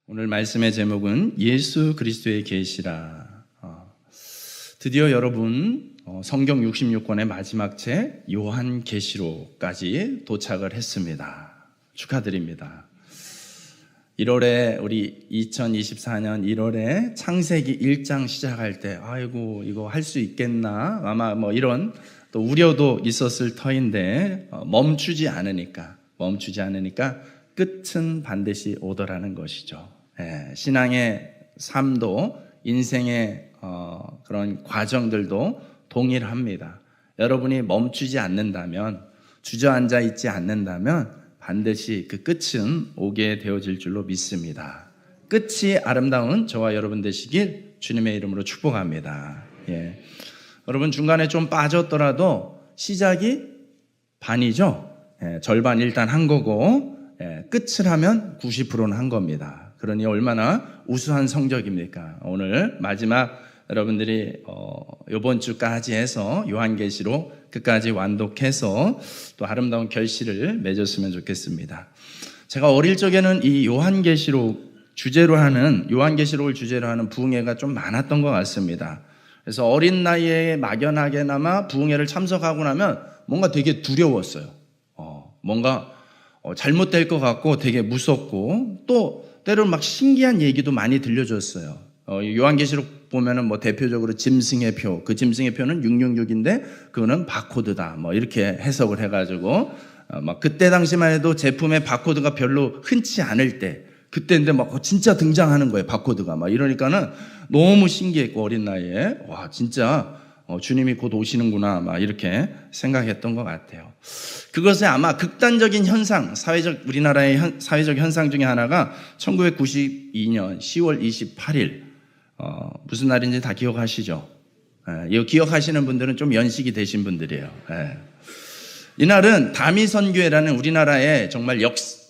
오늘 말씀의 제목은 예수 그리스도의 계시라. 드디어 여러분 성경 66권의 마지막 책 요한계시록까지 도착을 했습니다. 축하드립니다. 1월에 우리 2024년 1월에 창세기 1장 시작할 때 아이고 이거 할 수 있겠나 아마 이런 또 우려도 있었을 터인데 멈추지 않으니까 끝은 반드시 오더라는 것이죠. 신앙의 삶도 인생의 그런 과정들도 동일합니다. 여러분이 멈추지 않는다면, 주저앉아 있지 않는다면 반드시 그 끝은 오게 되어질 줄로 믿습니다. 끝이 아름다운 저와 여러분 되시길 주님의 이름으로 축복합니다. 여러분 중간에 좀 빠졌더라도 시작이 반이죠. 절반 일단 한 거고 끝을 하면 90%는 한 겁니다. 그러니 얼마나 우수한 성적입니까? 오늘 마지막 여러분들이 이번 주까지 해서 요한계시록 끝까지 완독해서 또 아름다운 결실을 맺었으면 좋겠습니다. 제가 어릴 적에는 이 요한계시록을 주제로 하는 부흥회가 좀 많았던 것 같습니다. 그래서 어린 나이에 막연하게나마 부흥회를 참석하고 나면 뭔가 되게 두려웠어요. 뭔가 잘못될 것 같고 되게 무섭고 또 때로는 막 신기한 얘기도 많이 들려줬어요. 요한계시록 보면은 대표적으로 짐승의 표, 그 짐승의 표는 666인데 그거는 바코드다. 이렇게 해석을 해가지고 그때 당시만 해도 제품의 바코드가 별로 흔치 않을 때 그때인데 진짜 등장하는 거예요. 바코드가 이러니까는 너무 신기했고 어린 나이에 와 진짜 주님이 곧 오시는구나 이렇게 생각했던 것 같아요. 그것에 아마 극단적인 현상, 우리나라의 사회적 현상 중에 하나가 1992년 10월 28일 무슨 날인지 다 기억하시죠? 이거 기억하시는 분들은 좀 연식이 되신 분들이에요. 이날은 다미선교회라는 우리나라에 정말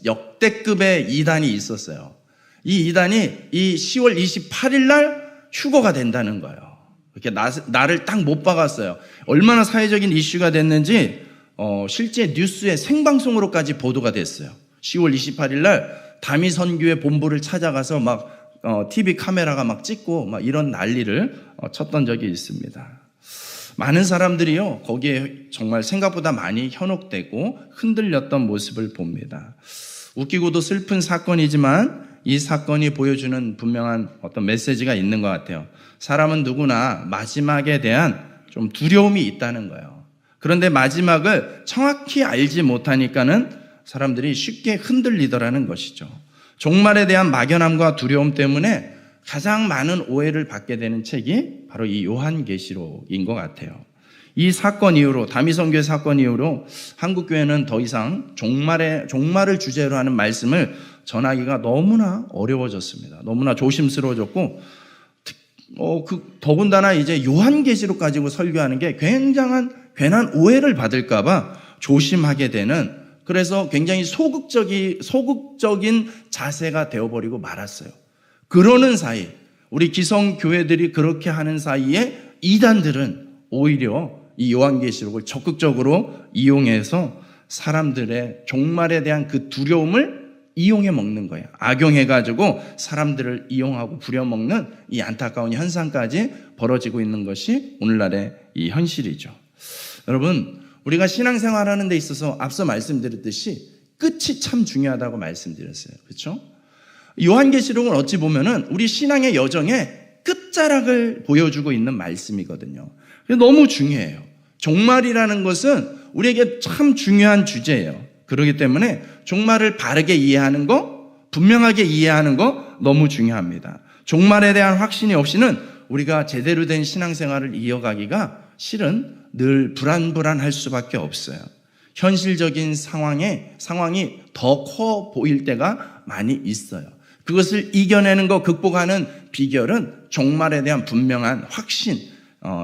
역대급의 이단이 있었어요. 이 이단이 이 10월 28일 날 휴거가 된다는 거예요. 이렇게 나를 딱 못 박았어요. 얼마나 사회적인 이슈가 됐는지 실제 뉴스에 생방송으로까지 보도가 됐어요. 10월 28일 날 다미선교회 본부를 찾아가서 TV 카메라가 찍고 이런 난리를 쳤던 적이 있습니다. 많은 사람들이요 거기에 정말 생각보다 많이 현혹되고 흔들렸던 모습을 봅니다. 웃기고도 슬픈 사건이지만 이 사건이 보여주는 분명한 어떤 메시지가 있는 것 같아요. 사람은 누구나 마지막에 대한 좀 두려움이 있다는 거예요. 그런데 마지막을 정확히 알지 못하니까는 사람들이 쉽게 흔들리더라는 것이죠. 종말에 대한 막연함과 두려움 때문에 가장 많은 오해를 받게 되는 책이 바로 이 요한계시록인 것 같아요. 이 사건 이후로, 다미선교회 사건 이후로 한국교회는 더 이상 종말을 주제로 하는 말씀을 전하기가 너무나 어려워졌습니다. 너무나 조심스러워졌고, 더군다나 이제 요한계시록 가지고 설교하는 게 괜한 오해를 받을까봐 조심하게 되는, 그래서 굉장히 소극적인 자세가 되어버리고 말았어요. 그러는 사이, 우리 기성교회들이 그렇게 하는 사이에 이단들은 오히려 이 요한계시록을 적극적으로 이용해서 사람들의 종말에 대한 그 두려움을 이용해 먹는 거예요. 악용해가지고 사람들을 이용하고 부려먹는 이 안타까운 현상까지 벌어지고 있는 것이 오늘날의 이 현실이죠. 여러분, 우리가 신앙생활하는 데 있어서 앞서 말씀드렸듯이 끝이 참 중요하다고 말씀드렸어요. 그렇죠? 요한계시록은 어찌 보면은 우리 신앙의 여정의 끝자락을 보여주고 있는 말씀이거든요. 너무 중요해요. 종말이라는 것은 우리에게 참 중요한 주제예요. 그렇기 때문에 종말을 바르게 이해하는 거, 분명하게 이해하는 거 너무 중요합니다. 종말에 대한 확신이 없이는 우리가 제대로 된 신앙생활을 이어가기가 실은 늘 불안할 수밖에 없어요. 현실적인 상황이 더 커 보일 때가 많이 있어요. 그것을 이겨내는 거, 극복하는 비결은 종말에 대한 분명한 확신,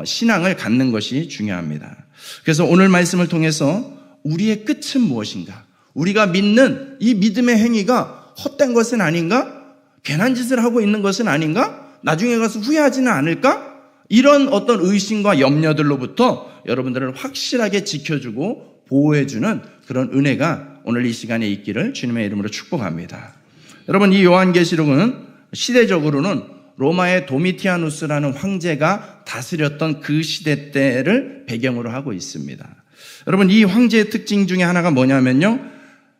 신앙을 갖는 것이 중요합니다. 그래서 오늘 말씀을 통해서 우리의 끝은 무엇인가? 우리가 믿는 이 믿음의 행위가 헛된 것은 아닌가? 괜한 짓을 하고 있는 것은 아닌가? 나중에 가서 후회하지는 않을까? 이런 어떤 의심과 염려들로부터 여러분들을 확실하게 지켜주고 보호해주는 그런 은혜가 오늘 이 시간에 있기를 주님의 이름으로 축복합니다. 여러분, 이 요한계시록은 시대적으로는 로마의 도미티아누스라는 황제가 다스렸던 그 시대 때를 배경으로 하고 있습니다. 여러분, 이 황제의 특징 중에 하나가 뭐냐면요,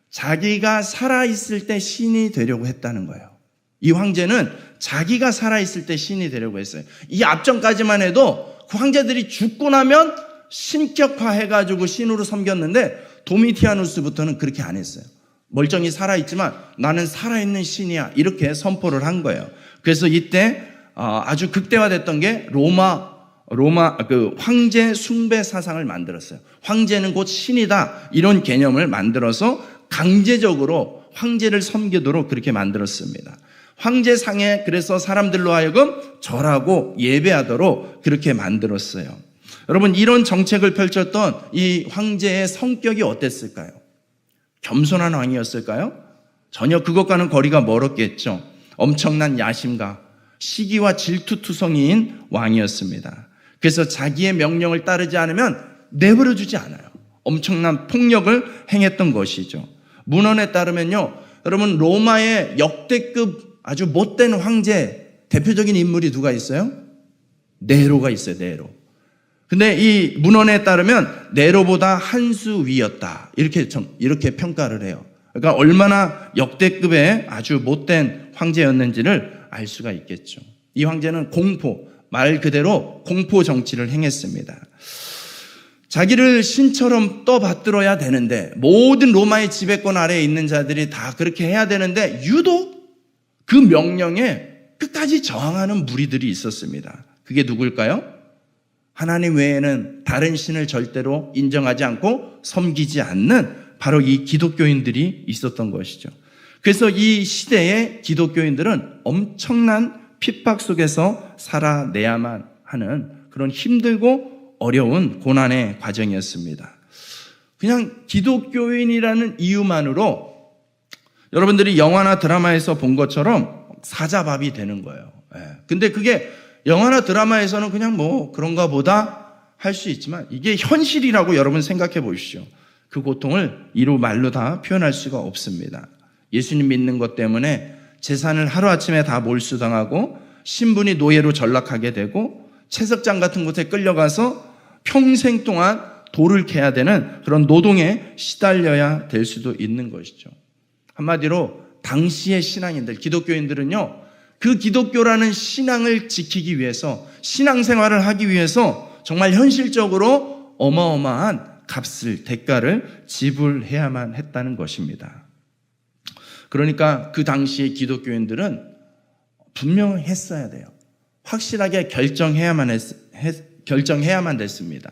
자기가 살아있을 때 신이 되려고 했다는 거예요. 이 황제는 자기가 살아있을 때 신이 되려고 했어요. 이 앞전까지만 해도 그 황제들이 죽고 나면 신격화해가지고 신으로 섬겼는데, 도미티아누스부터는 그렇게 안 했어요. 멀쩡히 살아있지만 나는 살아있는 신이야, 이렇게 선포를 한 거예요. 그래서 이때 아주 극대화됐던 게 로마 그 황제 숭배 사상을 만들었어요. 황제는 곧 신이다, 이런 개념을 만들어서 강제적으로 황제를 섬기도록 그렇게 만들었습니다. 황제상에 그래서 사람들로 하여금 절하고 예배하도록 그렇게 만들었어요. 여러분, 이런 정책을 펼쳤던 이 황제의 성격이 어땠을까요? 겸손한 왕이었을까요? 전혀 그것과는 거리가 멀었겠죠. 엄청난 야심과 시기와 질투투성이인 왕이었습니다. 그래서 자기의 명령을 따르지 않으면 내버려 주지 않아요. 엄청난 폭력을 행했던 것이죠. 문헌에 따르면요, 여러분, 로마의 역대급 아주 못된 황제 대표적인 인물이 누가 있어요? 네로가 있어요. 네로. 근데 이 문헌에 따르면 네로보다 한 수 위였다, 이렇게 평가를 해요. 그러니까 얼마나 역대급의 아주 못된 황제였는지를 알 수가 있겠죠. 이 황제는 말 그대로 공포 정치를 행했습니다. 자기를 신처럼 떠받들어야 되는데, 모든 로마의 지배권 아래에 있는 자들이 다 그렇게 해야 되는데, 유독 그 명령에 끝까지 저항하는 무리들이 있었습니다. 그게 누굴까요? 하나님 외에는 다른 신을 절대로 인정하지 않고 섬기지 않는 바로 이 기독교인들이 있었던 것이죠. 그래서 이 시대의 기독교인들은 엄청난 핍박 속에서 살아내야만 하는 그런 힘들고 어려운 고난의 과정이었습니다. 그냥 기독교인이라는 이유만으로 여러분들이 영화나 드라마에서 본 것처럼 사자밥이 되는 거예요. 근데 그게 영화나 드라마에서는 그냥 뭐 그런가 보다 할 수 있지만, 이게 현실이라고 여러분 생각해 보십시오. 그 고통을 이루 말로 다 표현할 수가 없습니다. 예수님 믿는 것 때문에 재산을 하루아침에 다 몰수당하고, 신분이 노예로 전락하게 되고, 채석장 같은 곳에 끌려가서 평생 동안 돌을 캐야 되는 그런 노동에 시달려야 될 수도 있는 것이죠. 한마디로 당시의 신앙인들, 기독교인들은요, 그 기독교라는 신앙을 지키기 위해서, 신앙생활을 하기 위해서 정말 현실적으로 어마어마한 값을, 대가를 지불해야만 했다는 것입니다. 그러니까 그 당시의 기독교인들은 분명했어야 돼요. 확실하게 결정해야만 됐습니다.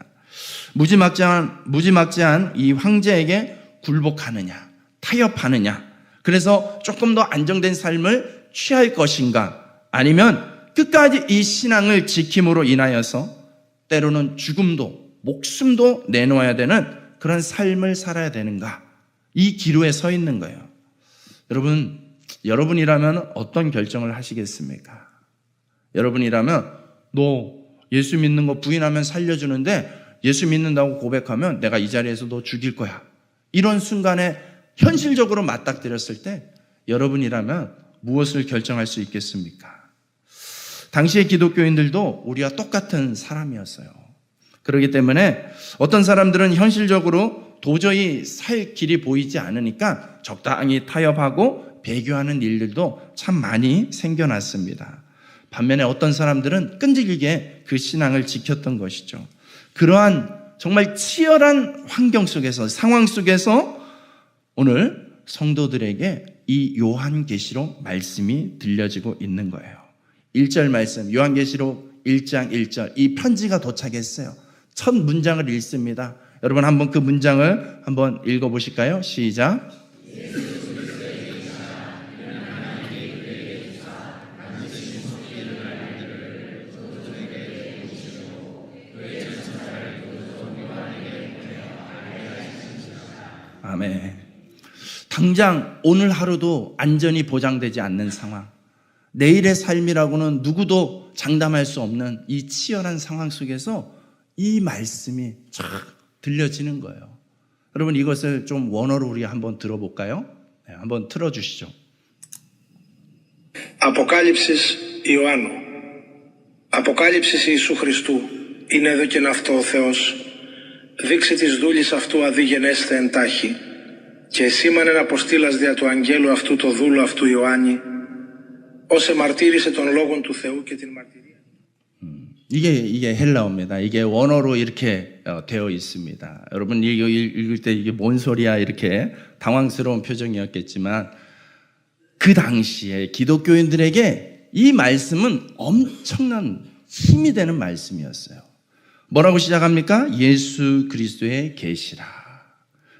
무지막지한 이 황제에게 굴복하느냐, 타협하느냐, 그래서 조금 더 안정된 삶을 취할 것인가, 아니면 끝까지 이 신앙을 지킴으로 인하여서 때로는 죽음도, 목숨도 내놓아야 되는 그런 삶을 살아야 되는가, 이 기로에 서 있는 거예요. 여러분이라면 어떤 결정을 하시겠습니까? 여러분이라면 너 예수 믿는 거 부인하면 살려주는데, 예수 믿는다고 고백하면 내가 이 자리에서 너 죽일 거야, 이런 순간에 현실적으로 맞닥뜨렸을 때 여러분이라면 무엇을 결정할 수 있겠습니까? 당시의 기독교인들도 우리와 똑같은 사람이었어요. 그렇기 때문에 어떤 사람들은 현실적으로 도저히 살 길이 보이지 않으니까 적당히 타협하고 배교하는 일들도 참 많이 생겨났습니다. 반면에 어떤 사람들은 끈질기게 그 신앙을 지켰던 것이죠. 그러한 정말 치열한 환경 속에서, 상황 속에서 오늘 성도들에게 이 요한계시록 말씀이 들려지고 있는 거예요. 1절 말씀, 요한계시록 1장 1절, 이 편지가 도착했어요. 첫 문장을 읽습니다. 여러분 한번 그 문장을 한번 읽어보실까요? 시작. 아멘. 당장 오늘 하루도 안전이 보장되지 않는 상황, 내일의 삶이라고는 누구도 장담할 수 없는 이 치열한 상황 속에서 이 말씀이 쫙 들려지는 거예요. 여러분, 이것을 좀 원어로 우리 한번 들어볼까요? 네, 한번 틀어주시죠. Αποκάλυψης Ιωάννου. Αποκάλυψης Ιησού Χριστού. Είναι εδώ και αυτό ο Θεός. Δείξει της δούλης αυτού αδί γενέσθε εντάχει. Και εσήμανεν αποστήλας δια του αγγέλου αυτού το δούλο αυτού Ιωάννη, ως εμαρτύρησε των λόγων του Θεού και την μαρτυρία. 이게 헬라어입니다. 이게 원어로 이렇게 되어 있습니다. 여러분 이거 읽을 때 이게 뭔 소리야 이렇게 당황스러운 표정이었겠지만 그 당시에 기독교인들에게 이 말씀은 엄청난 힘이 되는 말씀이었어요. 뭐라고 시작합니까? 예수 그리스도의 계시라.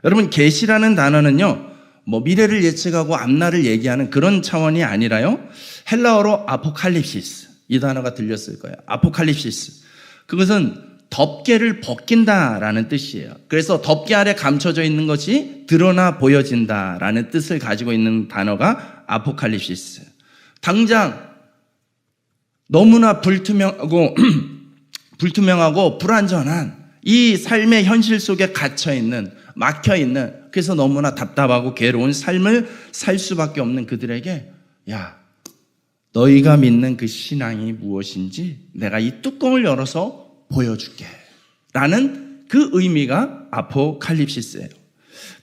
여러분 계시라는 단어는요, 뭐 미래를 예측하고 앞날을 얘기하는 그런 차원이 아니라요, 헬라어로 아포칼립시스, 이 단어가 들렸을 거예요. 아포칼립시스. 그것은 덮개를 벗긴다라는 뜻이에요. 그래서 덮개 아래 감춰져 있는 것이 드러나 보여진다라는 뜻을 가지고 있는 단어가 아포칼립시스. 당장 너무나 불투명하고 불안전한 이 삶의 현실 속에 갇혀 있는, 막혀 있는, 그래서 너무나 답답하고 괴로운 삶을 살 수밖에 없는 그들에게, 야, 너희가 믿는 그 신앙이 무엇인지 내가 이 뚜껑을 열어서 보여줄게 라는 그 의미가 아포칼립시스예요.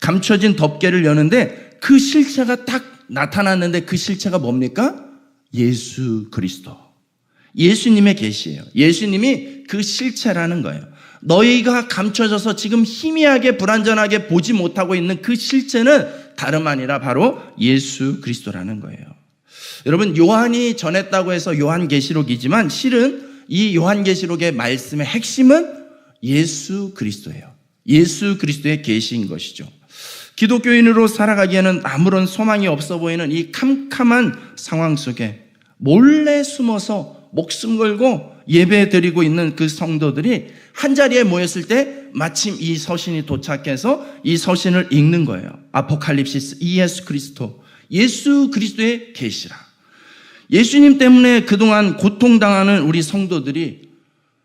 감춰진 덮개를 여는데 그 실체가 딱 나타났는데 그 실체가 뭡니까? 예수 그리스도, 예수님의 계시예요. 예수님이 그 실체라는 거예요. 너희가 감춰져서 지금 희미하게 불안전하게 보지 못하고 있는 그 실체는 다름 아니라 바로 예수 그리스도라는 거예요. 여러분, 요한이 전했다고 해서 요한계시록이지만 실은 이 요한계시록의 말씀의 핵심은 예수 그리스도예요. 예수 그리스도의 계시인 것이죠. 기독교인으로 살아가기에는 아무런 소망이 없어 보이는 이 캄캄한 상황 속에 몰래 숨어서 목숨 걸고 예배 드리고 있는 그 성도들이 한자리에 모였을 때 마침 이 서신이 도착해서 이 서신을 읽는 거예요. 아포칼립시스, 예수 그리스도, 예수 그리스도의 계시라. 예수님 때문에 그동안 고통당하는 우리 성도들이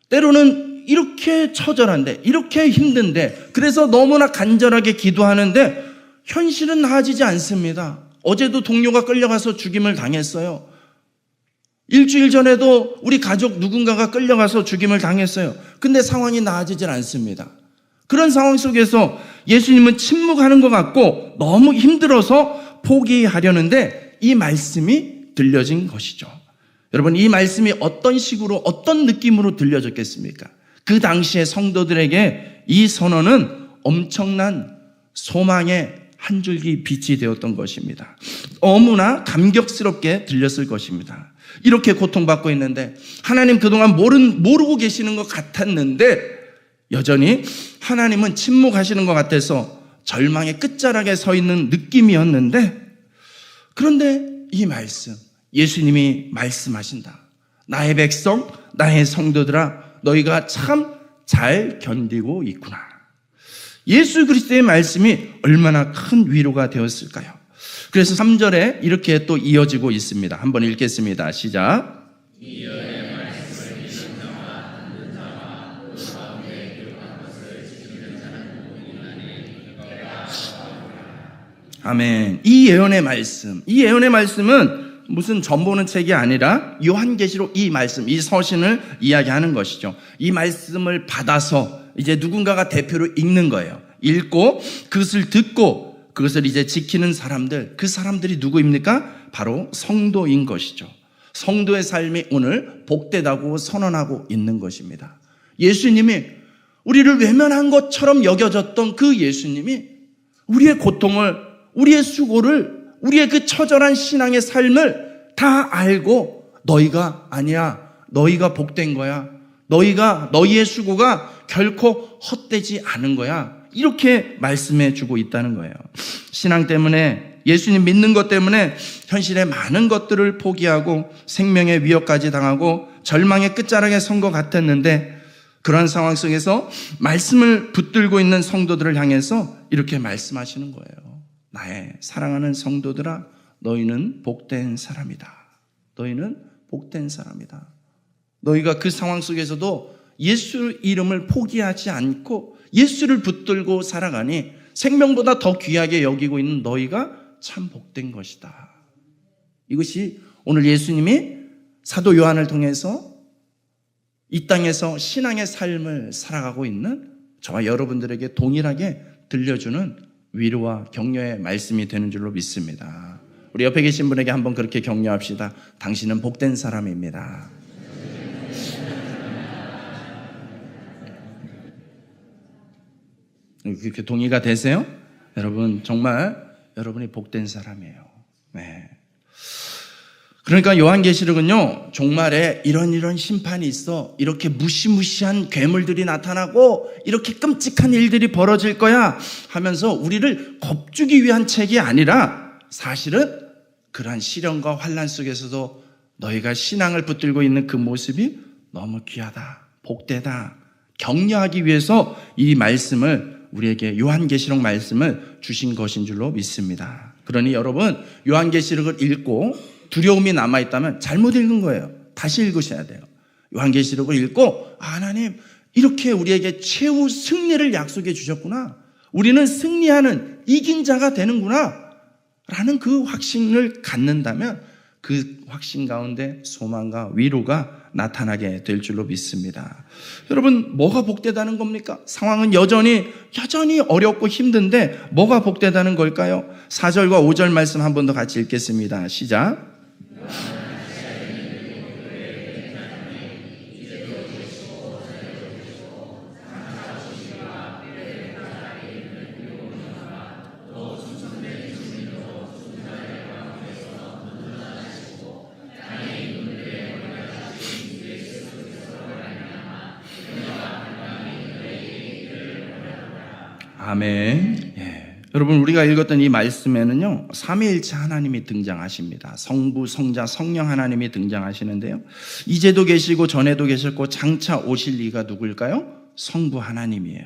때로는 이렇게 처절한데, 이렇게 힘든데, 그래서 너무나 간절하게 기도하는데 현실은 나아지지 않습니다. 어제도 동료가 끌려가서 죽임을 당했어요. 일주일 전에도 우리 가족 누군가가 끌려가서 죽임을 당했어요. 근데 상황이 나아지질 않습니다. 그런 상황 속에서 예수님은 침묵하는 것 같고 너무 힘들어서 포기하려는데 이 말씀이 들려진 것이죠. 여러분, 이 말씀이 어떤 식으로, 어떤 느낌으로 들려졌겠습니까? 그 당시의 성도들에게 이 선언은 엄청난 소망의 한 줄기 빛이 되었던 것입니다. 너무나 감격스럽게 들렸을 것입니다. 이렇게 고통받고 있는데 하나님 그동안 모르고 계시는 것 같았는데 여전히 하나님은 침묵하시는 것 같아서 절망의 끝자락에 서 있는 느낌이었는데, 그런데 이 말씀, 예수님이 말씀하신다. 나의 백성, 나의 성도들아, 너희가 참 잘 견디고 있구나. 예수 그리스도의 말씀이 얼마나 큰 위로가 되었을까요? 그래서 3절에 이렇게 또 이어지고 있습니다. 한번 읽겠습니다. 시작. 아멘. 이 예언의 말씀, 이 예언의 말씀은 무슨 전보는 책이 아니라 요한계시록 이 말씀, 이 서신을 이야기하는 것이죠. 이 말씀을 받아서 이제 누군가가 대표로 읽는 거예요. 읽고 그것을 듣고 그것을 이제 지키는 사람들, 그 사람들이 누구입니까? 바로 성도인 것이죠. 성도의 삶이 오늘 복되다고 선언하고 있는 것입니다. 예수님이 우리를 외면한 것처럼 여겨졌던 그 예수님이 우리의 고통을, 우리의 수고를, 우리의 그 처절한 신앙의 삶을 다 알고 너희가 아니야, 너희가 복된 거야, 너희의 수고가 결코 헛되지 않은 거야, 이렇게 말씀해 주고 있다는 거예요. 신앙 때문에, 예수님 믿는 것 때문에 현실의 많은 것들을 포기하고 생명의 위협까지 당하고 절망의 끝자락에 선 것 같았는데, 그러한 상황 속에서 말씀을 붙들고 있는 성도들을 향해서 이렇게 말씀하시는 거예요. 나의 사랑하는 성도들아, 너희는 복된 사람이다. 너희는 복된 사람이다. 너희가 그 상황 속에서도 예수 이름을 포기하지 않고 예수를 붙들고 살아가니 생명보다 더 귀하게 여기고 있는 너희가 참 복된 것이다. 이것이 오늘 예수님이 사도 요한을 통해서 이 땅에서 신앙의 삶을 살아가고 있는 저와 여러분들에게 동일하게 들려주는 위로와 격려의 말씀이 되는 줄로 믿습니다. 우리 옆에 계신 분에게 한번 그렇게 격려합시다. 당신은 복된 사람입니다. 그렇게 동의가 되세요? 여러분, 정말 여러분이 복된 사람이에요. 네. 그러니까 요한계시록은요, 종말에 이런 심판이 있어, 이렇게 무시무시한 괴물들이 나타나고 이렇게 끔찍한 일들이 벌어질 거야 하면서 우리를 겁주기 위한 책이 아니라 사실은 그러한 시련과 환난 속에서도 너희가 신앙을 붙들고 있는 그 모습이 너무 귀하다, 복되다, 격려하기 위해서 이 말씀을 우리에게 요한계시록 말씀을 주신 것인 줄로 믿습니다. 그러니 여러분, 요한계시록을 읽고 두려움이 남아있다면 잘못 읽은 거예요. 다시 읽으셔야 돼요. 요한계시록을 읽고 하나님 이렇게 우리에게 최후 승리를 약속해 주셨구나. 우리는 승리하는 이긴 자가 되는구나 라는 그 확신을 갖는다면 그 확신 가운데 소망과 위로가 나타나게 될 줄로 믿습니다. 여러분, 뭐가 복되다는 겁니까? 상황은 여전히 어렵고 힘든데 뭐가 복되다는 걸까요? 4절과 5절 말씀 한 번 더 같이 읽겠습니다. 시작. 아멘. 예. 여러분, 우리가 읽었던 이 말씀에는요, 삼위일체 하나님이 등장하십니다. 성부, 성자, 성령 하나님이 등장하시는데요, 이제도 계시고 전에도 계셨고 장차 오실 이가 누구일까요? 성부 하나님이에요.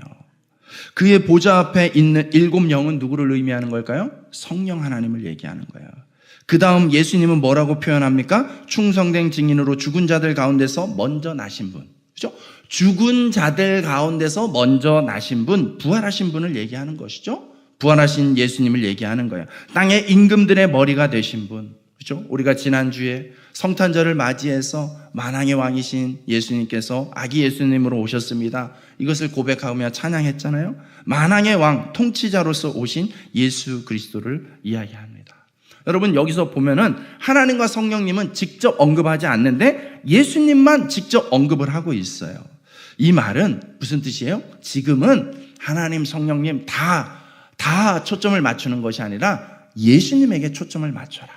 그의 보좌 앞에 있는 7영은 누구를 의미하는 걸까요? 성령 하나님을 얘기하는 거예요. 그 다음 예수님은 뭐라고 표현합니까? 충성된 증인으로 죽은 자들 가운데서 먼저 나신 분. 그죠? 죽은 자들 가운데서 먼저 나신 분, 부활하신 분을 얘기하는 것이죠. 부활하신 예수님을 얘기하는 거예요. 땅의 임금들의 머리가 되신 분. 그죠? 우리가 지난주에 성탄절을 맞이해서 만왕의 왕이신 예수님께서 아기 예수님으로 오셨습니다. 이것을 고백하며 찬양했잖아요. 만왕의 왕, 통치자로서 오신 예수 그리스도를 이야기합니다. 여러분, 여기서 보면은 하나님과 성령님은 직접 언급하지 않는데 예수님만 직접 언급을 하고 있어요. 이 말은 무슨 뜻이에요? 지금은 하나님, 성령님 다 초점을 맞추는 것이 아니라 예수님에게 초점을 맞춰라.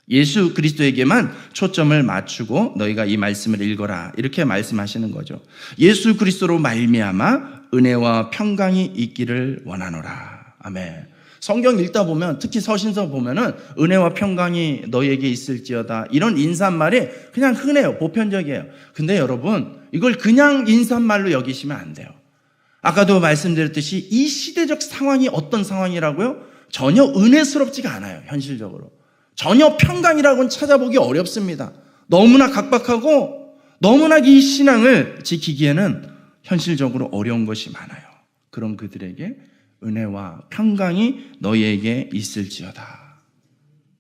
예수 그리스도에게만 초점을 맞추고 너희가 이 말씀을 읽어라. 이렇게 말씀하시는 거죠. 예수 그리스도로 말미암아 은혜와 평강이 있기를 원하노라. 아멘. 성경 읽다 보면, 특히 서신서 보면은 은혜와 평강이 너희에게 있을지어다, 이런 인사말이 그냥 흔해요. 보편적이에요. 근데 여러분, 이걸 그냥 인사말로 여기시면 안 돼요. 아까도 말씀드렸듯이 이 시대적 상황이 어떤 상황이라고요? 전혀 은혜스럽지가 않아요. 현실적으로 전혀 평강이라고는 찾아보기 어렵습니다. 너무나 각박하고 너무나 이 신앙을 지키기에는 현실적으로 어려운 것이 많아요. 그런 그들에게 은혜와 평강이 너희에게 있을지어다.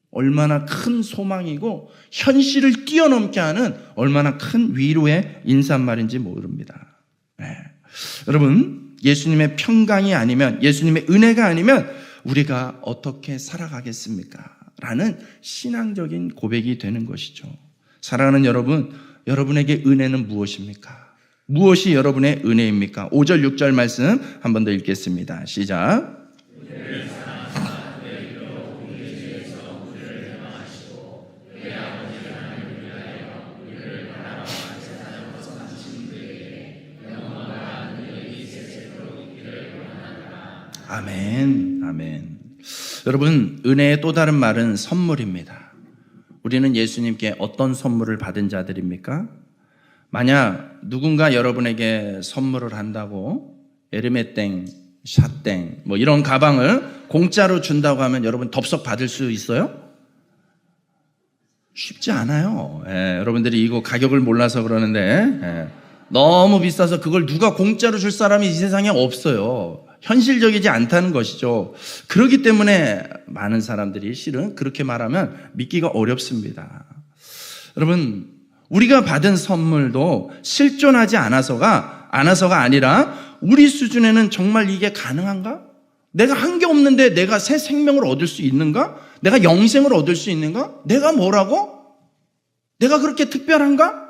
얼마나 큰 소망이고 현실을 뛰어넘게 하는 얼마나 큰 위로의 인사말인지 모릅니다. 네. 여러분, 예수님의 평강이 아니면, 예수님의 은혜가 아니면 우리가 어떻게 살아가겠습니까? 라는 신앙적인 고백이 되는 것이죠. 사랑하는 여러분, 여러분에게 은혜는 무엇입니까? 무엇이 여러분의 은혜입니까? 5절, 6절 말씀 한 번 더 읽겠습니다. 시작. 아멘, 아멘. 여러분, 은혜의 또 다른 말은 선물입니다. 우리는 예수님께 어떤 선물을 받은 자들입니까? 만약 누군가 여러분에게 선물을 한다고 에르메땡, 샷땡 뭐 이런 가방을 공짜로 준다고 하면 여러분 덥석 받을 수 있어요? 쉽지 않아요. 여러분들이 이거 가격을 몰라서 그러는데 너무 비싸서 그걸 누가 공짜로 줄 사람이 이 세상에 없어요. 현실적이지 않다는 것이죠. 그렇기 때문에 많은 사람들이 실은 그렇게 말하면 믿기가 어렵습니다. 여러분, 우리가 받은 선물도 실존하지 않아서가 아니라 우리 수준에는 정말 이게 가능한가? 내가 한 게 없는데 내가 새 생명을 얻을 수 있는가? 내가 영생을 얻을 수 있는가? 내가 뭐라고? 내가 그렇게 특별한가?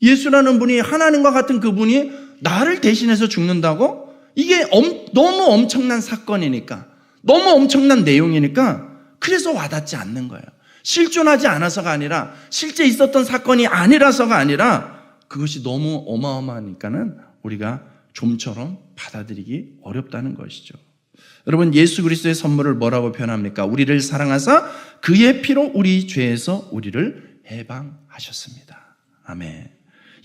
예수라는 분이, 하나님과 같은 그분이 나를 대신해서 죽는다고? 이게 너무 엄청난 사건이니까, 너무 엄청난 내용이니까 그래서 와닿지 않는 거예요. 실존하지 않아서가 아니라, 실제 있었던 사건이 아니라서가 아니라, 그것이 너무 어마어마하니까는 우리가 좀처럼 받아들이기 어렵다는 것이죠. 여러분, 예수 그리스도의 선물을 뭐라고 표현합니까? 우리를 사랑하사 그의 피로 우리 죄에서 우리를 해방하셨습니다. 아멘.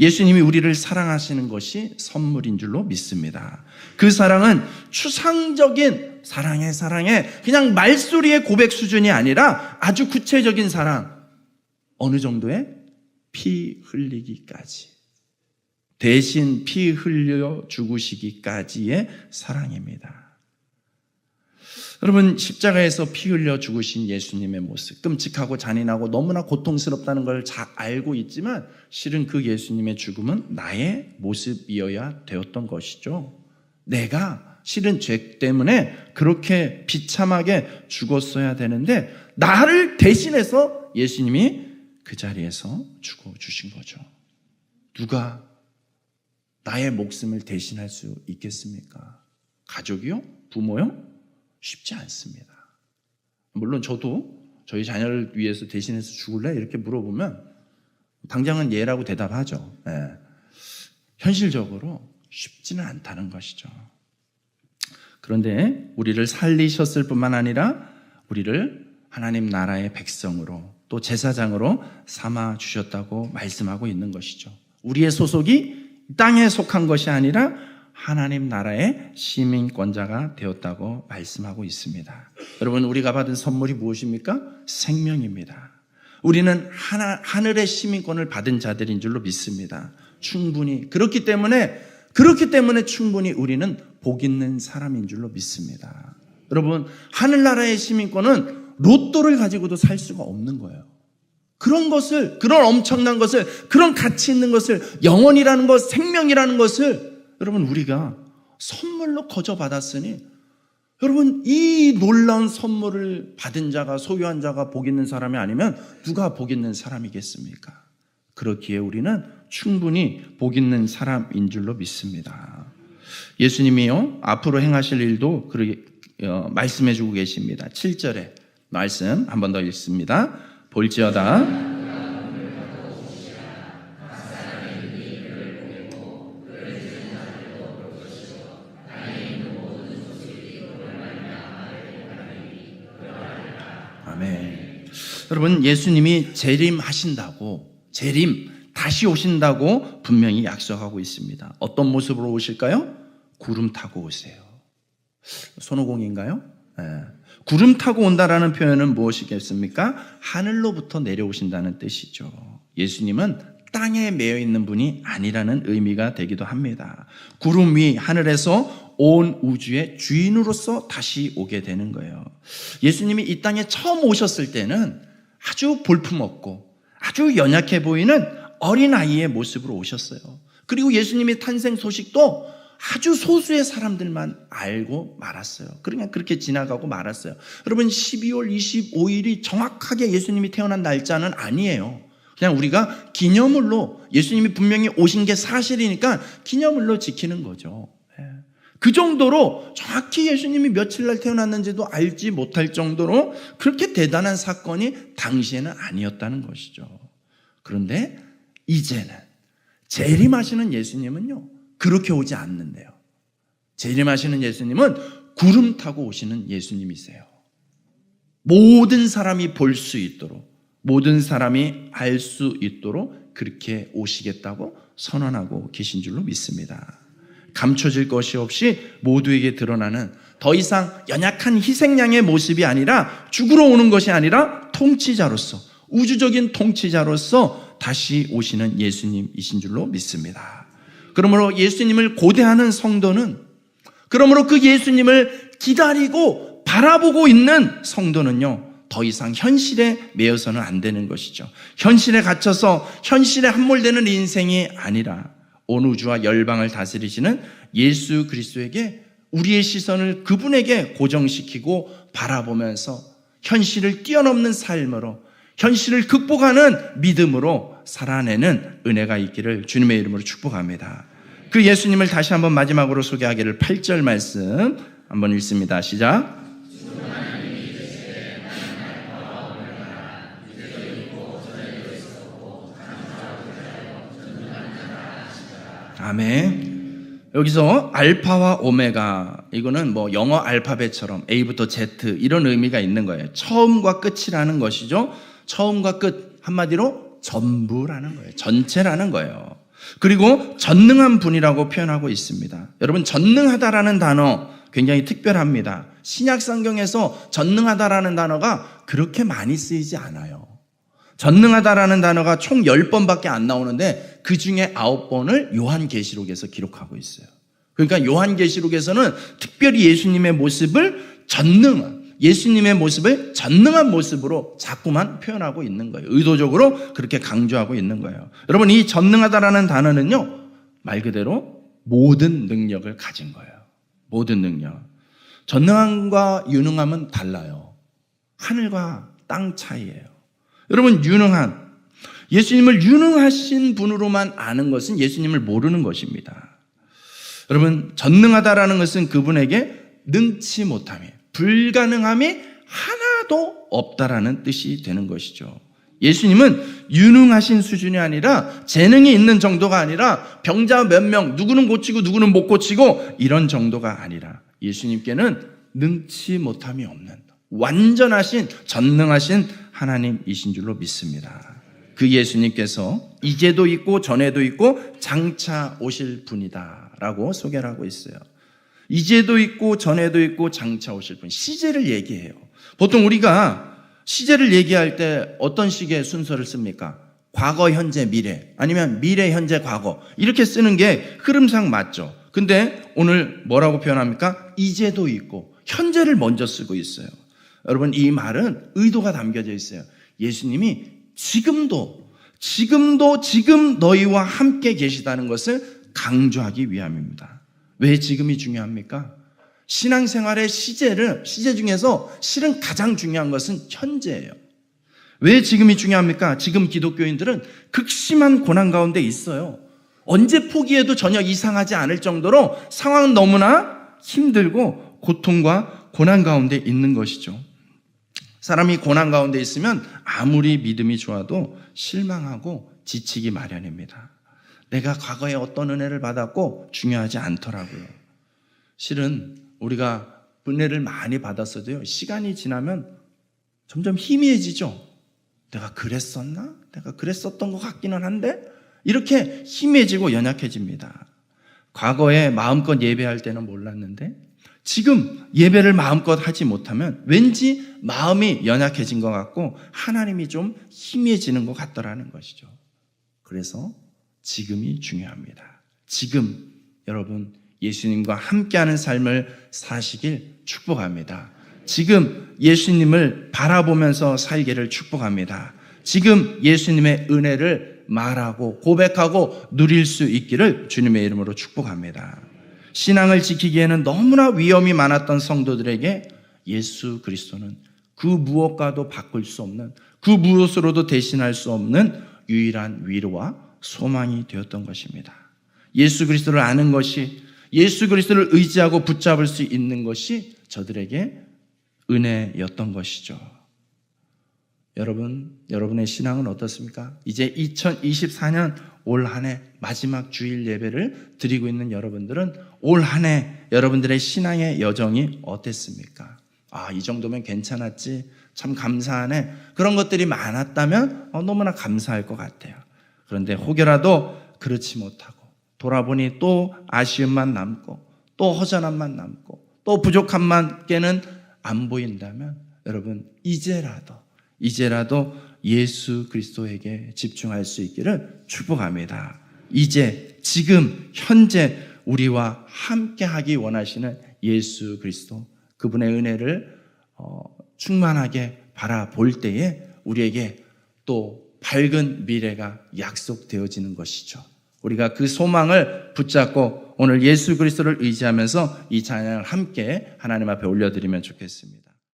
예수님이 우리를 사랑하시는 것이 선물인 줄로 믿습니다. 그 사랑은 추상적인 사랑해 그냥 말소리의 고백 수준이 아니라 아주 구체적인 사랑, 어느 정도의 피 흘리기까지, 대신 피 흘려 죽으시기까지의 사랑입니다. 여러분, 십자가에서 피 흘려 죽으신 예수님의 모습, 끔찍하고 잔인하고 너무나 고통스럽다는 걸 잘 알고 있지만 실은 그 예수님의 죽음은 나의 모습이어야 되었던 것이죠. 내가 실은 죄 때문에 그렇게 비참하게 죽었어야 되는데 나를 대신해서 예수님이 그 자리에서 죽어주신 거죠. 누가 나의 목숨을 대신할 수 있겠습니까? 가족이요? 부모요? 쉽지 않습니다. 물론 저도 저희 자녀를 위해서 대신해서 죽을래? 이렇게 물어보면 당장은 예라고 대답하죠. 예. 현실적으로 쉽지는 않다는 것이죠. 그런데 우리를 살리셨을 뿐만 아니라 우리를 하나님 나라의 백성으로 또 제사장으로 삼아 주셨다고 말씀하고 있는 것이죠. 우리의 소속이 땅에 속한 것이 아니라 하나님 나라의 시민권자가 되었다고 말씀하고 있습니다. 여러분, 우리가 받은 선물이 무엇입니까? 생명입니다. 우리는 하늘의 시민권을 받은 자들인 줄로 믿습니다. 충분히 그렇기 때문에 충분히 우리는 복 있는 사람인 줄로 믿습니다. 여러분, 하늘나라의 시민권은 로또를 가지고도 살 수가 없는 거예요. 그런 것을, 그런 엄청난 것을, 그런 가치 있는 것을, 영혼이라는 것, 생명이라는 것을 여러분, 우리가 선물로 거저 받았으니 여러분, 이 놀라운 선물을 받은 자가, 소유한 자가 복 있는 사람이 아니면 누가 복 있는 사람이겠습니까? 그렇기에 우리는 충분히 복 있는 사람인 줄로 믿습니다. 예수님이요, 앞으로 행하실 일도 그렇게 말씀해 주고 계십니다. 7절에 말씀 한 번 더 읽습니다. 볼지어다 아멘. 여러분, 예수님이 재림하신다고, 다시 오신다고 분명히 약속하고 있습니다. 어떤 모습으로 오실까요? 구름 타고 오세요. 손오공인가요? 네. 구름 타고 온다라는 표현은 무엇이겠습니까? 하늘로부터 내려오신다는 뜻이죠. 예수님은 땅에 매여 있는 분이 아니라는 의미가 되기도 합니다. 구름 위 하늘에서 온 우주의 주인으로서 다시 오게 되는 거예요. 예수님이 이 땅에 처음 오셨을 때는 아주 볼품없고 아주 연약해 보이는 어린아이의 모습으로 오셨어요. 그리고 예수님의 탄생 소식도 아주 소수의 사람들만 알고 말았어요. 그냥 그렇게 지나가고 말았어요. 여러분, 12월 25일이 정확하게 예수님이 태어난 날짜는 아니에요. 그냥 우리가 기념물로, 예수님이 분명히 오신 게 사실이니까 기념물로 지키는 거죠. 그 정도로 정확히 예수님이 며칠 날 태어났는지도 알지 못할 정도로 그렇게 대단한 사건이 당시에는 아니었다는 것이죠. 그런데 이제는 재림하시는 예수님은요, 그렇게 오지 않는데요. 재림하시는 예수님은 구름 타고 오시는 예수님이세요. 모든 사람이 볼 수 있도록, 모든 사람이 알 수 있도록 그렇게 오시겠다고 선언하고 계신 줄로 믿습니다. 감춰질 것이 없이 모두에게 드러나는, 더 이상 연약한 희생양의 모습이 아니라, 죽으러 오는 것이 아니라 통치자로서, 우주적인 통치자로서 다시 오시는 예수님이신 줄로 믿습니다. 그러므로 예수님을 고대하는 성도는, 그러므로 그 예수님을 기다리고 바라보고 있는 성도는요, 더 이상 현실에 매여서는 안 되는 것이죠. 현실에 갇혀서 현실에 함몰되는 인생이 아니라 온 우주와 열방을 다스리시는 예수 그리스도에게 우리의 시선을 그분에게 고정시키고 바라보면서 현실을 뛰어넘는 삶으로, 현실을 극복하는 믿음으로 살아내는 은혜가 있기를 주님의 이름으로 축복합니다. 그 예수님을 다시 한번 마지막으로 소개하기를 8절 말씀 한번 읽습니다. 시작. 아멘. 여기서 알파와 오메가, 이거는 뭐 영어 알파벳처럼 A부터 Z 이런 의미가 있는 거예요. 처음과 끝이라는 것이죠. 처음과 끝, 한마디로 전부라는 거예요. 전체라는 거예요. 그리고 전능한 분이라고 표현하고 있습니다. 여러분, 전능하다라는 단어 굉장히 특별합니다. 신약 성경에서 전능하다라는 단어가 그렇게 많이 쓰이지 않아요. 전능하다라는 단어가 총 10번밖에 안 나오는데 그 중에 9번을 요한계시록에서 기록하고 있어요. 그러니까 요한계시록에서는 특별히 예수님의 모습을 예수님의 모습을 전능한 모습으로 자꾸만 표현하고 있는 거예요. 의도적으로 그렇게 강조하고 있는 거예요. 여러분, 이 전능하다라는 단어는요, 말 그대로 모든 능력을 가진 거예요. 모든 능력. 전능함과 유능함은 달라요. 하늘과 땅 차이예요. 여러분, 예수님을 유능하신 분으로만 아는 것은 예수님을 모르는 것입니다. 여러분, 전능하다라는 것은 그분에게 능치 못함이, 불가능함이 하나도 없다라는 뜻이 되는 것이죠. 예수님은 유능하신 수준이 아니라, 재능이 있는 정도가 아니라, 병자 몇 명, 누구는 고치고 누구는 못 고치고 이런 정도가 아니라 예수님께는 능치 못함이 없는 완전하신 전능하신 하나님이신 줄로 믿습니다. 그 예수님께서 이제도 있고 전에도 있고 장차 오실 분이다 라고 소개를 하고 있어요. 이제도 있고 전에도 있고 장차 오실 분, 시제를 얘기해요. 보통 우리가 시제를 얘기할 때 어떤 식의 순서를 씁니까? 과거, 현재, 미래, 아니면 미래, 현재, 과거, 이렇게 쓰는 게 흐름상 맞죠. 근데 오늘 뭐라고 표현합니까? 이제도 있고 현재를 먼저 쓰고 있어요. 여러분, 이 말은 의도가 담겨져 있어요. 예수님이 지금 너희와 함께 계시다는 것을 강조하기 위함입니다. 왜 지금이 중요합니까? 신앙생활의 시제 중에서 실은 가장 중요한 것은 현재예요. 왜 지금이 중요합니까? 지금 기독교인들은 극심한 고난 가운데 있어요. 언제 포기해도 전혀 이상하지 않을 정도로 상황은 너무나 힘들고 고통과 고난 가운데 있는 것이죠. 사람이 고난 가운데 있으면 아무리 믿음이 좋아도 실망하고 지치기 마련입니다. 내가 과거에 어떤 은혜를 받았고 중요하지 않더라고요. 실은 우리가 은혜를 많이 받았어도요, 시간이 지나면 점점 희미해지죠. 내가 그랬었나? 내가 그랬었던 것 같기는 한데? 이렇게 희미해지고 연약해집니다. 과거에 마음껏 예배할 때는 몰랐는데 지금 예배를 마음껏 하지 못하면 왠지 마음이 연약해진 것 같고 하나님이 좀 희미해지는 것 같더라는 것이죠. 그래서 지금이 중요합니다. 지금 여러분 예수님과 함께하는 삶을 사시길 축복합니다. 지금 예수님을 바라보면서 살기를 축복합니다. 지금 예수님의 은혜를 말하고 고백하고 누릴 수 있기를 주님의 이름으로 축복합니다. 신앙을 지키기에는 너무나 위험이 많았던 성도들에게 예수 그리스도는 그 무엇과도 바꿀 수 없는, 그 무엇으로도 대신할 수 없는 유일한 위로와 소망이 되었던 것입니다. 예수 그리스도를 아는 것이, 예수 그리스도를 의지하고 붙잡을 수 있는 것이 저들에게 은혜였던 것이죠. 여러분의 신앙은 어떻습니까? 이제 2024년 올 한 해 마지막 주일 예배를 드리고 있는 여러분들은 올 한 해 여러분들의 신앙의 여정이 어땠습니까? 이 정도면 괜찮았지, 참 감사하네, 그런 것들이 많았다면 너무나 감사할 것 같아요. 그런데 혹여라도 그렇지 못하고 돌아보니 또 아쉬움만 남고 또 허전함만 남고 또 부족함만께는 안 보인다면 여러분 이제라도 예수 그리스도에게 집중할 수 있기를 축복합니다. 이제, 지금, 현재 우리와 함께하기 원하시는 예수 그리스도, 그분의 은혜를 충만하게 바라볼 때에 우리에게 또 밝은 미래가 약속되어지는 것이죠. 우리가 그 소망을 붙잡고 오늘 예수 그리스도를 의지하면서 이 찬양을 함께 하나님 앞에 올려드리면 좋겠습니다.